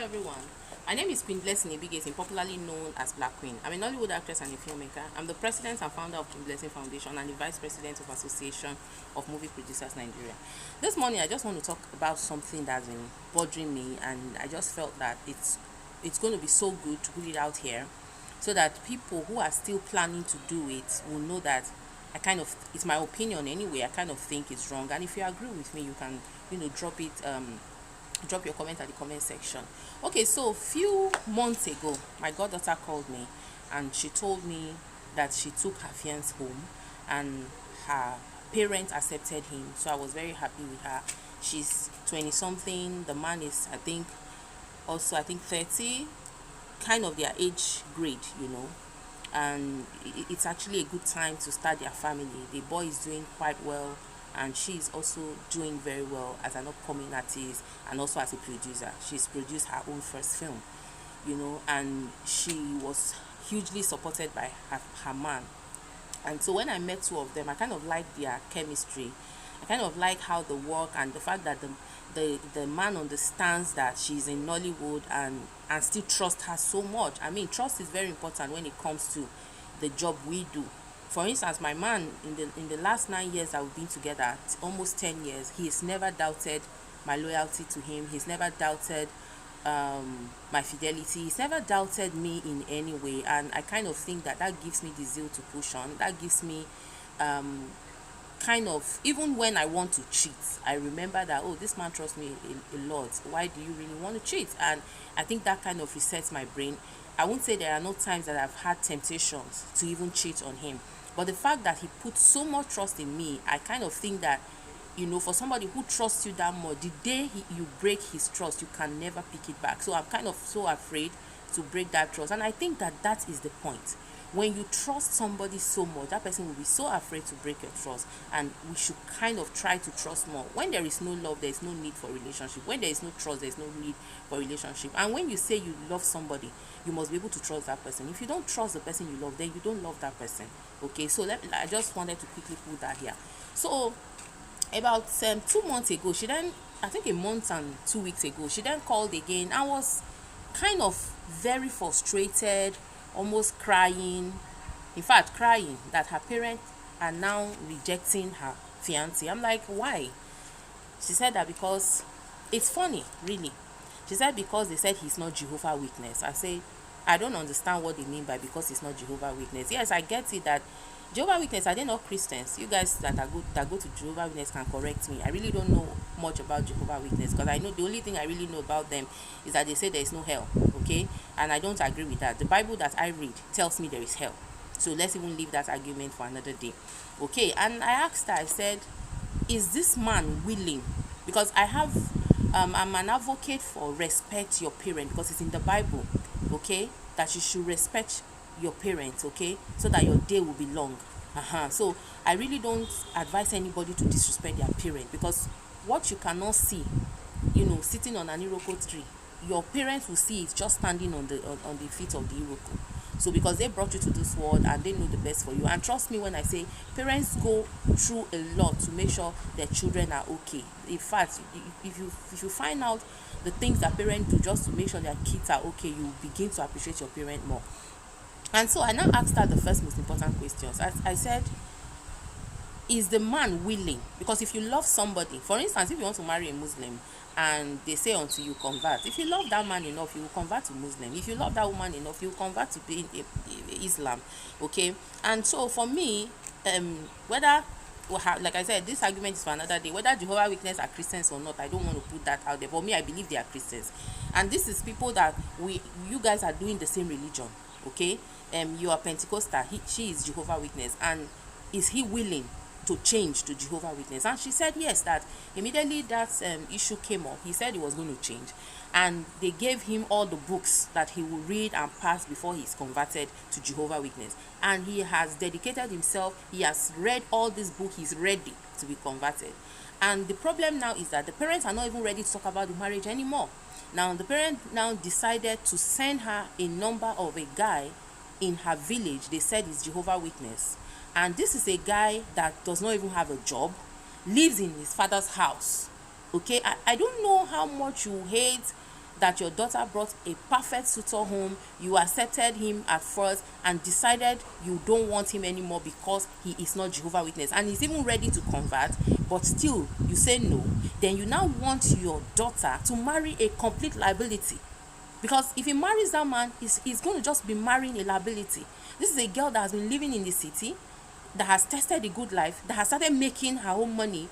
everyone. My name is Queen Blessing Ibigesin, popularly known as Black Queen. I'm a Nollywood actress and a filmmaker. I'm the president and founder of Queen Blessing Foundation and the vice president of Association of Movie Producers Nigeria. This morning, I just want to talk about something that's been bothering me, and I just felt that it's going to be so good to put it out here, so that people who are still planning to do it will know that it's my opinion anyway. I kind of think it's wrong, and if you agree with me, you can drop your comment at the comment section. Okay, so few months ago, my goddaughter called me and she told me that she took her fiance home and her parents accepted him. So I was very happy with her. She's 20 something. The man is I think 30, kind of their age grade. And it's actually a good time to start their family. The boy is doing quite well, and she's also doing very well as an upcoming artist and also as a producer. She's produced her own first film, and she was hugely supported by her man. And so when I met two of them, I kind of liked their chemistry. I kind of like how they work, and the fact that the man understands that she's in Nollywood and still trust her so much. I mean, trust is very important when it comes to the job we do. For instance, my man, in the last 9 years that we've been together, almost 10 years, he's never doubted my loyalty to him. He's never doubted my fidelity. He's never doubted me in any way, and I kind of think that gives me the zeal to push on. That gives me even when I want to cheat, I remember that, oh, this man trusts me a lot. Why do you really want to cheat? And I think that kind of resets my brain. I won't say there are no times that I've had temptations to even cheat on him, but the fact that he put so much trust in me, I kind of think that, for somebody who trusts you that much, the day you break his trust, you can never pick it back. So I'm kind of so afraid to break that trust, and I think that is the point. When you trust somebody so much, that person will be so afraid to break your trust, and we should kind of try to trust more. When there is no love, there is no need for relationship. When there is no trust, there is no need for relationship. And when you say you love somebody, you must be able to trust that person. If you don't trust the person you love, then you don't love that person. Okay, so I just wanted to quickly put that here. So about 2 months ago, I think a month and 2 weeks ago, she then called again. I was kind of very frustrated, almost crying, in fact crying that her parents are now rejecting her fiance. I'm like, why? She said that because it's funny, really. She said because they said he's not Jehovah Witness. I say, I don't understand what they mean by because he's not Jehovah Witness. Yes, I get it that Jehovah Witness, are they not Christians? You guys that go to Jehovah Witness can correct me. I really don't know much about Jehovah Witness, because I know the only thing I really know about them is that they say there is no hell, okay? And I don't agree with that. The Bible that I read tells me there is hell. So let's even leave that argument for another day, okay? And I asked her, I said, is this man willing? Because I'm an advocate for respect your parent, because it's in the Bible, okay, that you should respect your parents, okay, so that your day will be long. So I really don't advise anybody to disrespect their parent, because what you cannot see, sitting on an iroko tree, your parents will see it just standing on the feet of the iroko. So because they brought you to this world and they know the best for you, and trust me when I say parents go through a lot to make sure their children are okay. In fact, if you find out the things that parents do just to make sure their kids are okay, you begin to appreciate your parent more. And so I now asked her the first most important questions. I said, is the man willing? Because if you love somebody, for instance, if you want to marry a Muslim and they say until you convert, if you love that man enough, you will convert to Muslim. If you love that woman enough, you will convert to Islam, okay? And so for me, like I said, this argument is for another day. Whether Jehovah Witnesses are Christians or not, I don't want to put that out there. But me, I believe they are Christians. And this is people that you guys are doing the same religion, okay? You are Pentecostal, she is Jehovah Witness, and is he willing to change to Jehovah Witness? And she said yes, that immediately that issue came up, he said he was going to change, and they gave him all the books that he would read and pass before he's converted to Jehovah Witness, and he has dedicated himself. He has read all these books. He's ready to be converted. And the problem now is that the parents are not even ready to talk about the marriage anymore. Now the parent now decided to send her a number of a guy in her village. They said is Jehovah Witness, and this is a guy that does not even have a job, lives in his father's house, okay? I don't know how much you hate that your daughter brought a perfect suitor home, you accepted him at first and decided you don't want him anymore because he is not Jehovah's Witness and he's even ready to convert, but still you say no, then you now want your daughter to marry a complete liability. Because if he marries that man, he's going to just be marrying a liability. This is a girl that has been living in the city, that has tested the good life, that has started making her own money.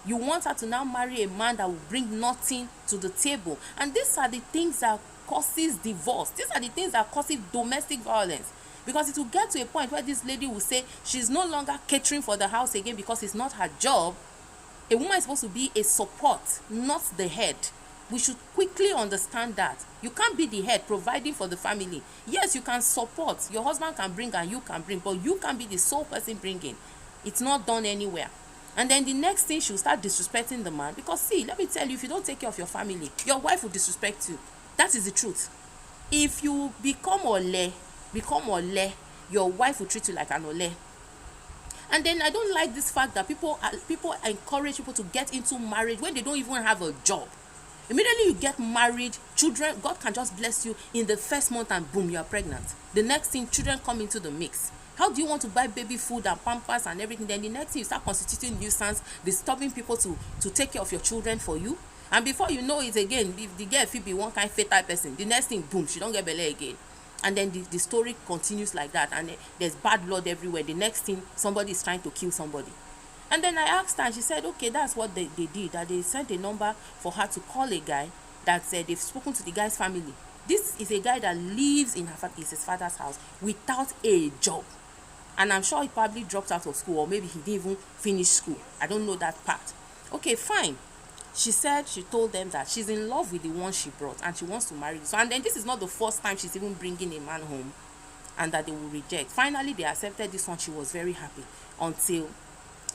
You want her to now marry a man that will bring nothing to the table. And these are the things that causes divorce. These are the things that causes domestic violence. Because it will get to a point where this lady will say she's no longer catering for the house again because it's not her job. A woman is supposed to be a support, not the head. We should quickly understand that. You can't be the head providing for the family. Yes, you can support. Your husband can bring and you can bring, but you can't be the sole person bringing. It's not done anywhere. And then the next thing, she'll start disrespecting the man. Because see, let me tell you, if you don't take care of your family, your wife will disrespect you. That is the truth. If you become ole, your wife will treat you like an ole. And then I don't like this fact that people encourage people to get into marriage when they don't even have a job. Immediately you get married, children, God can just bless you in the first month and boom, you are pregnant. The next thing, children come into the mix. How do you want to buy baby food and pampers and everything? Then the next thing, you start constituting nuisance, disturbing people to take care of your children for you. And before you know it again, if the girl fit be one kind fatal person, the next thing, boom, she don't get belle again. And then the story continues like that, and there's bad blood everywhere. The next thing, somebody is trying to kill somebody. And then I asked her, and she said, okay, that's what they did, that they sent a number for her to call a guy that said they've spoken to the guy's family. This is a guy that lives in his father's house without a job. And I'm sure he probably dropped out of school, or maybe he didn't even finish school. I don't know that part. Okay, fine. She said, she told them that she's in love with the one she brought and she wants to marry. So, and then this is not the first time she's even bringing a man home, and that they will reject. Finally, they accepted this one. She was very happy until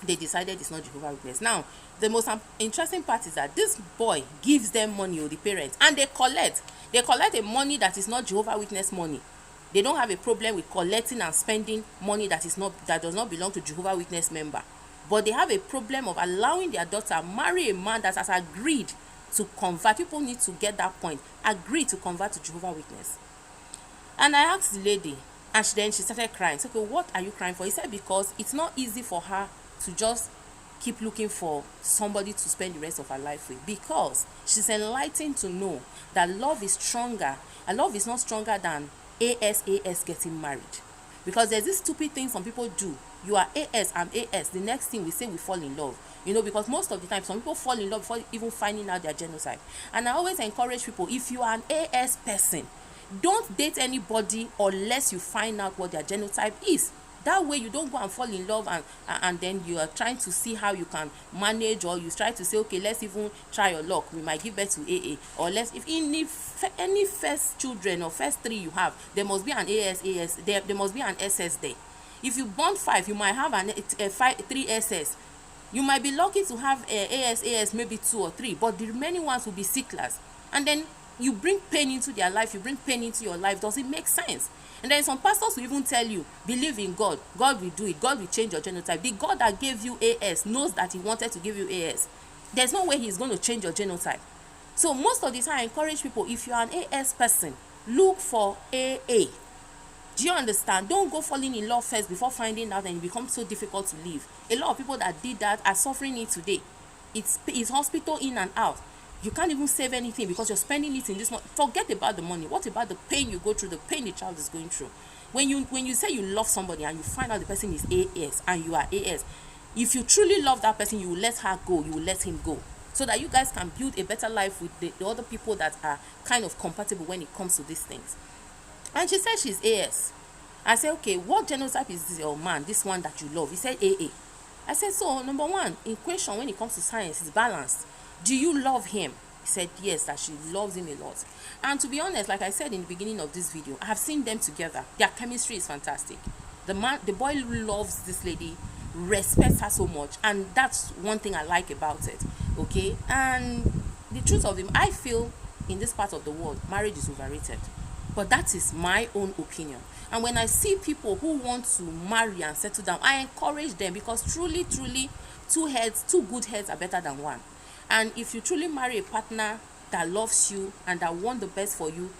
they decided it's not Jehovah's Witness. Now, the most interesting part is that this boy gives them money, or the parents, and they collect a money that is not Jehovah's Witness money. They don't have a problem with collecting and spending money that does not belong to Jehovah's Witness member. But they have a problem of allowing their daughter marry a man that has agreed to convert. People need to get that point. Agreed to convert to Jehovah's Witness. And I asked the lady, and then she started crying. So, okay, what are you crying for? He said, because it's not easy for her to just keep looking for somebody to spend the rest of her life with, because she's enlightened to know that love is stronger, and love is not stronger than AS getting married. Because there's this stupid thing some people do. You are AS, I'm AS, the next thing we say we fall in love. Because most of the time some people fall in love before even finding out their genotype. And I always encourage people, if you are an AS person, don't date anybody unless you find out what their genotype is. That way you don't go and fall in love and then you are trying to see how you can manage, or you try to say, okay, let's even try your luck, we might give birth to AA, or if any first children or first three you have, there must be an AS, there must be an SS there. If you born 5, you might have three SS. You might be lucky to have AS, maybe 2 or 3, but the remaining ones will be sicklers. And then you bring pain into their life, you bring pain into your life. Does it make sense? And then some pastors will even tell you, believe in God, God will do it, God will change your genotype. The God that gave you AS knows that he wanted to give you AS. There's no way he's going to change your genotype. So most of the time I encourage people, if you're an AS person, look for AA. Do you understand? Don't go falling in love first before finding out, and it becomes so difficult to live. A lot of people that did that are suffering it today. It's hospital in and out. You can't even save anything because you're spending it in this month. Forget about the money. What about the pain you go through, the pain the child is going through? When you say you love somebody and you find out the person is AS and you are AS, if you truly love that person, you will let her go, you will let him go, so that you guys can build a better life with the other people that are kind of compatible when it comes to these things. And she said she's AS. I said, okay, what genotype is this your man, this one that you love? He said AA. I said, so number one, in question when it comes to science, is balanced. Do you love him? He said yes, that she loves him a lot. And to be honest, like I said in the beginning of this video, I have seen them together. Their chemistry is fantastic. The boy loves this lady, respects her so much, and that's one thing I like about it. Okay, and the truth of it, I feel in this part of the world, marriage is overrated. But that is my own opinion. And when I see people who want to marry and settle down, I encourage them, because truly, two good heads are better than one. And if you truly marry a partner that loves you and that want the best for you,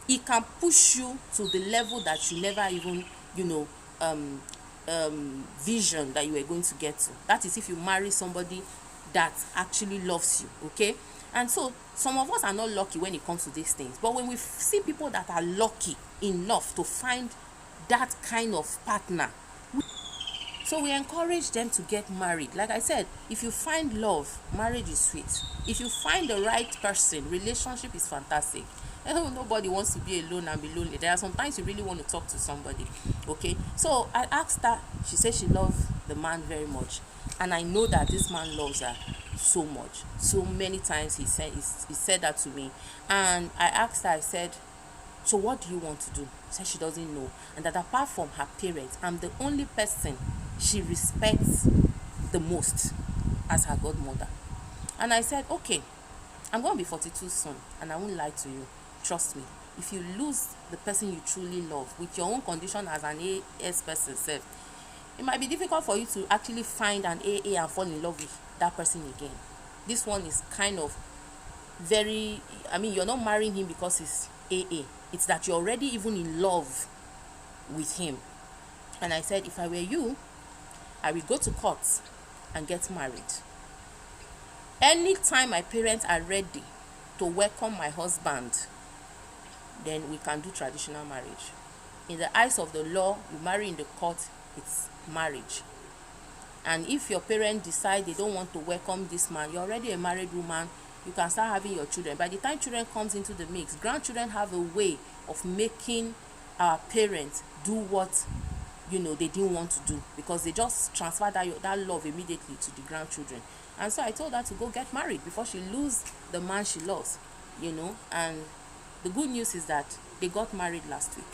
it can push you to the level that you never even, you know, vision that you were going to get to. That is if you marry somebody that actually loves you, okay? And so some of us are not lucky when it comes to these things, but when we see people that are lucky enough to find that kind of partner, so we encourage them to get married. Like I said, if you find love, marriage is sweet. If you find the right person, relationship is fantastic. Nobody wants to be alone and be lonely. There are sometimes you really want to talk to somebody, okay? So I asked her, she said she loves the man very much, and I know that this man loves her so much. So many times he said that to me, and I asked her, I said, so what do you want to do? She said she doesn't know, and that apart from her parents, I'm the only person she respects the most as her godmother. And I said, okay, I'm going to be 42 soon, and I won't lie to you. Trust me, if you lose the person you truly love with your own condition as an AS person self, it might be difficult for you to actually find an AA and fall in love with that person again. This one is kind of very, I mean, you're not marrying him because he's AA. It's that you're already even in love with him. And I said, if I were you, I will go to court and get married. Anytime my parents are ready to welcome my husband, then we can do traditional marriage. In the eyes of the law, you marry in the court, it's marriage. And if your parents decide they don't want to welcome this man, you're already a married woman, you can start having your children. By the time children comes into the mix, grandchildren have a way of making our parents do what, you know, they didn't want to do, because they just transfer that love immediately to the grandchildren. And so I told her to go get married before she lose the man she loves, you know. And the good news is that they got married last week.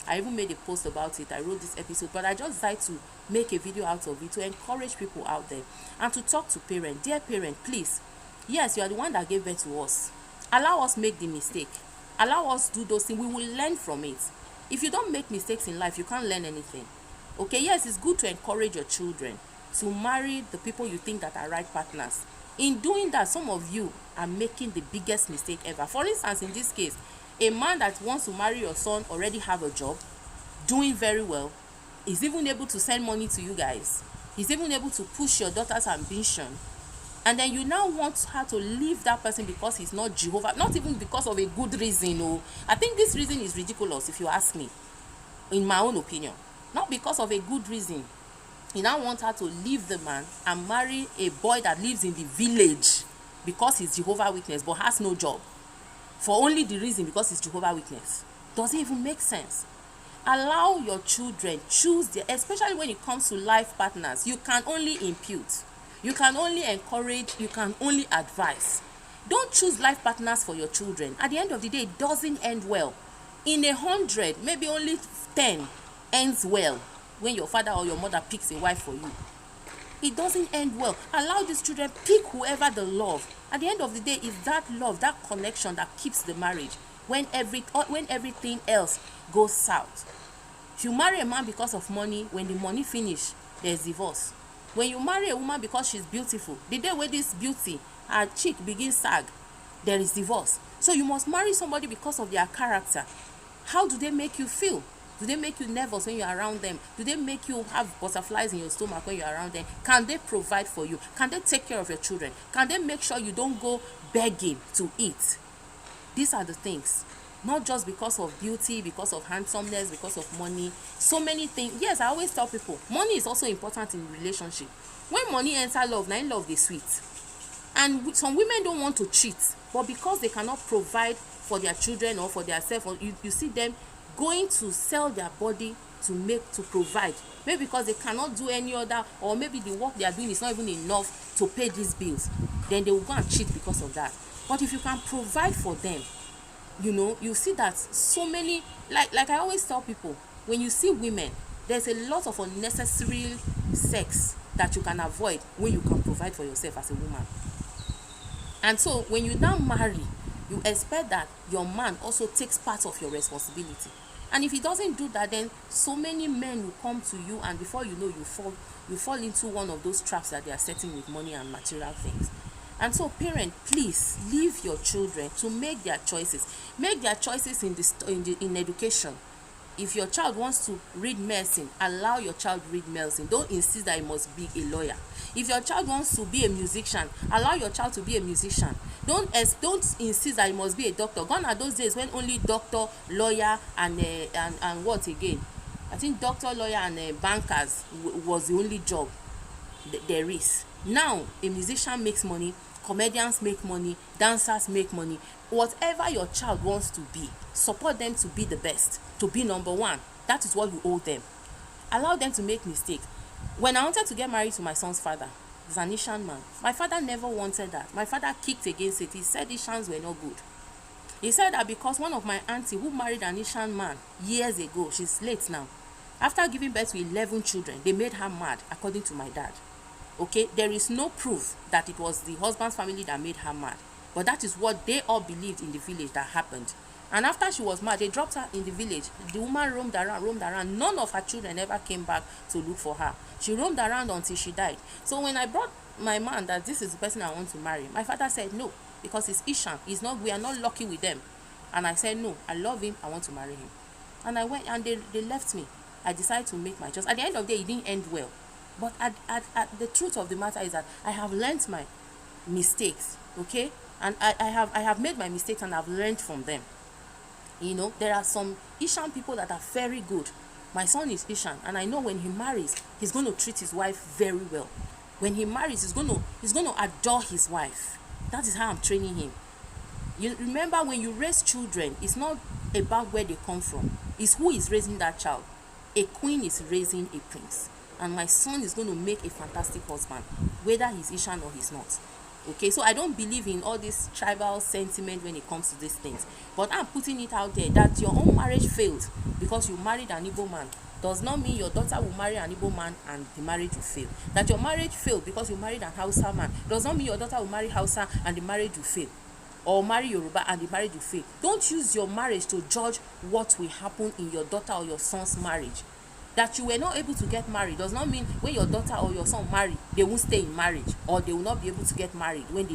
I even made a post about it. I wrote this episode, but I just decided to make a video out of it to encourage people out there and to talk to parents. Dear parent, please, yes, you are the one that gave birth to us. Allow us make the mistake. Allow us do those things. We will learn from it. If you don't make mistakes in life, you can't learn anything. Okay, yes, it's good to encourage your children to marry the people you think that are right partners. In doing that, some of you are making the biggest mistake ever. For instance, in this case, a man that wants to marry your son already have a job, doing very well, is even able to send money to you guys. He's even able to push your daughter's ambition. And then you now want her to leave that person because he's not Jehovah, not even because of a good reason. Oh, I think this reason is ridiculous if you ask me, in my own opinion. Not because of a good reason. You now want her to leave the man and marry a boy that lives in the village because he's Jehovah Witness but has no job, for only the reason because he's Jehovah Witness. Does it even make sense? Allow your children choose especially when it comes to life partners. You can only impute, you can only encourage, you can only advise. Don't choose life partners for your children. At the end of the day, it doesn't end well. In 100, maybe only 10 ends well when your father or your mother picks a wife for you. It doesn't end well. Allow these children pick whoever they love. At the end of the day, it's that love, that connection that keeps the marriage when everything else goes south. If you marry a man because of money, when the money finish, there's divorce. When you marry a woman because she's beautiful, the day where this beauty, her cheek begins sag, there is divorce. So you must marry somebody because of their character. How do they make you feel? Do they make you nervous when you're around them? Do they make you have butterflies in your stomach when you're around them? Can they provide for you? Can they take care of your children? Can they make sure you don't go begging to eat? These are the things. Not just because of beauty, because of handsomeness, because of money. So many things. Yes, I always tell people, money is also important in relationship. When money enters love, now love is sweet. And some women don't want to cheat, but because they cannot provide for their children or for themselves, or you see them going to sell their body to provide, maybe because they cannot do any other, or maybe the work they are doing is not even enough to pay these bills, then they will go and cheat because of that. But if you can provide for them, you know, you see that so many, like I always tell people, when you see women, there's a lot of unnecessary sex that you can avoid when you can provide for yourself as a woman. And so when you now marry, you expect that your man also takes part of your responsibility. And if he doesn't do that, then so many men will come to you, and before you know, you fall into one of those traps that they are setting with money and material things. And so parent, please leave your children to make their choices. Make their choices in education. If your child wants to read medicine, allow your child read medicine. Don't insist that he must be a lawyer. If your child wants to be a musician, allow your child to be a musician. Don't insist that he must be a doctor. Gone are those days when only doctor, lawyer, and what again? I think doctor, lawyer, and bankers was the only job there is. Now a musician makes money, comedians make money, dancers make money. Whatever your child wants to be, support them to be the best, to be number one. That is what you owe them. Allow them to make mistakes. When I wanted to get married to my son's father, he's an Ishan man, my father never wanted that. My father kicked against it. He said Ishans were not good. He said that because one of my auntie who married an Ishan man years ago, she's late now, after giving birth to 11 children, they made her mad, according to my dad. Okay, there is no proof that it was the husband's family that made her mad, but that is what they all believed in the village that happened. And after she was mad, they dropped her in the village. The woman roamed around. None of her children ever came back to look for her. She roamed around until she died. So when I brought my man that this is the person I want to marry, my father said no, because it's Ishan. We are not lucky with them. And I said no, I love him, I want to marry him. And I went, and they left me. I decided to make my choice. At the end of the day, it didn't end well. But at the truth of the matter is that I have learned my mistakes, okay? And I have made my mistakes, and I've learned from them. You know, there are some Ishan people that are very good. My son is Ishan, and I know when he marries, he's going to treat his wife very well. When he marries, he's going to adore his wife. That is how I'm training him. You remember, when you raise children, it's not about where they come from. It's who is raising that child. A queen is raising a prince. And my son is going to make a fantastic husband, whether he's Ishan or he's not. Okay, so I don't believe in all this tribal sentiment when it comes to these things. But I'm putting it out there that your own marriage failed because you married an Igbo man does not mean your daughter will marry an Igbo man and the marriage will fail. That your marriage failed because you married an Hausa man does not mean your daughter will marry Hausa and the marriage will fail. Or marry Yoruba and the marriage will fail. Don't use your marriage to judge what will happen in your daughter or your son's marriage. That you were not able to get married does not mean when your daughter or your son marry, they won't stay in marriage, or they will not be able to get married when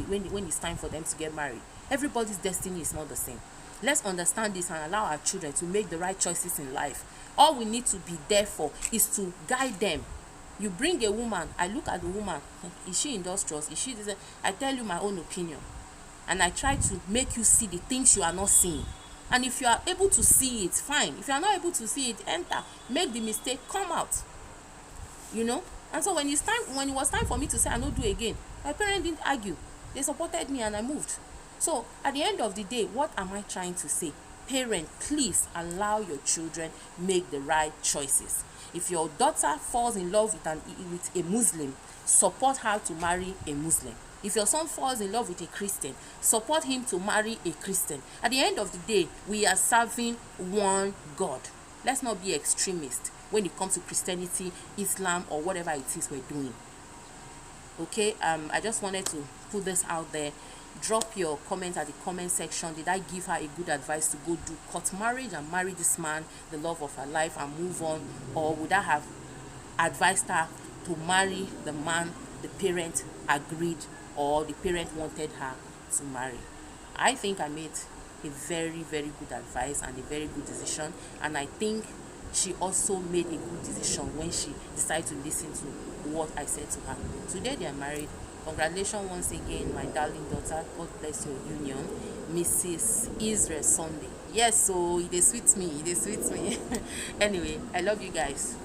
it's time for them to get married. Everybody's destiny is not the same. Let's understand this and allow our children to make the right choices in life. All we need to be there for is to guide them. You bring a woman, I look at the woman, is she industrious? Is she this? I tell you my own opinion, and I try to make you see the things you are not seeing. And if you are able to see it, fine. If you are not able to see it, enter, make the mistake, come out. You know? And so when it was time for me to say I no do again, my parents didn't argue. They supported me and I moved. So at the end of the day, what am I trying to say? Parent, please allow your children make the right choices. If your daughter falls in love with a Muslim, support her to marry a Muslim. If your son falls in love with a Christian, support him to marry a Christian. At the end of the day, we are serving one God. Let's not be extremists when it comes to Christianity, Islam, or whatever it is we're doing. Okay, I just wanted to put this out there. Drop your comment at the comment section. Did I give her a good advice to go do court marriage and marry this man, the love of her life, and move on? Or would I have advised her to marry the man the parent agreed or the parent wanted her to marry? I think I made a very, very good advice and a very good decision, and I think she also made a good decision when she decided to listen to what I said to her. Today they are married. Congratulations once again, my darling daughter. God bless your union, Mrs. Israel Sunday. Yes, so it is sweet me. Anyway, I love you guys.